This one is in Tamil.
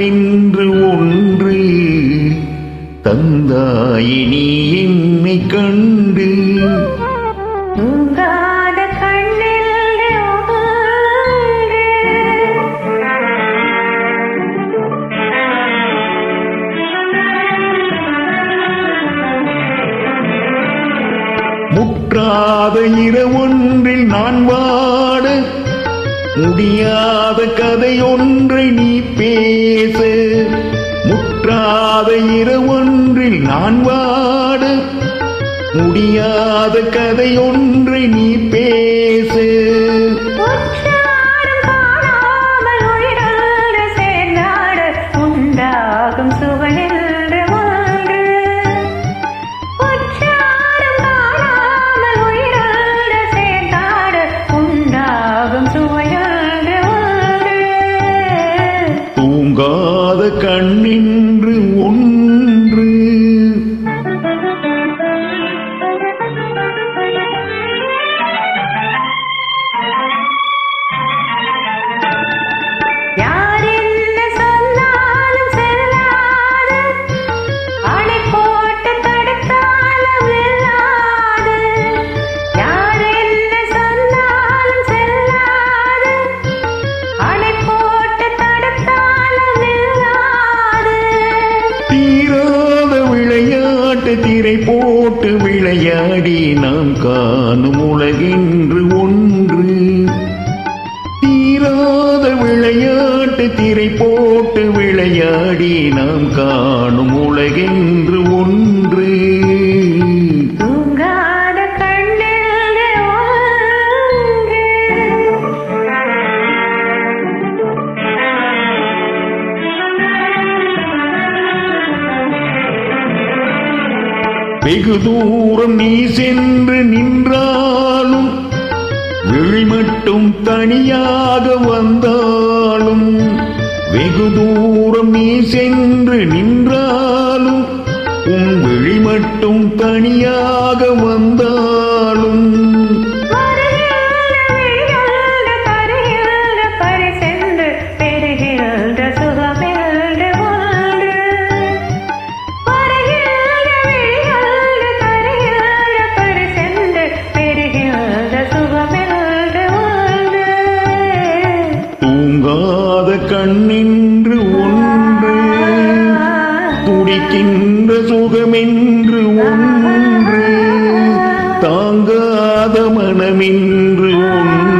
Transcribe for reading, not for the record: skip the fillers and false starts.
சுகமென்று ஒன்று தந்தாயினி என்னை கண்டு தூங்காத கண்ணில் முற்றாத இரவொன்றில் நான் வாட முடியாத கதையொன்றை நீ பேச முற்றாத இரவொன்றில் நான் வாட முடியாத கதையொன்றை நீ பேச உண்டாகும் சுவனில் தூங்காத கண்ணின்று ஒன்று யார் என்ன சொன்னாலும் செல்லாது அணை போட்டு தடுத்தாலும் இல்லாது யார் என்ன சொன்னாலும் செல்லாது அணை போட்டு தடுத்தாலும் இல்லாது தீராத விளையாட்டு திரை போட்டு விளையாடி நாம் காணும் உலகென்று ஒன்று தீராத விளையாட்டு திரை போட்டு விளையாடி நாம் காணும் உலகென்று ஒன்று தூங்காத கண்ணில் ஒன்று வெகு தூரம் நீ சென்று நின்றாலும் விழி மட்டும் தனியாக வந்தாலும் வெகு தூரம் நீ சென்று நின்றாலும் உன் விழி மட்டும் தனியாக வந்தாலும் தூங்காத கண்ணின்று ஒன்று துடிக்கின்ற சுகமென்று ஒன்று தாங்காத மனமென்று ஒன்று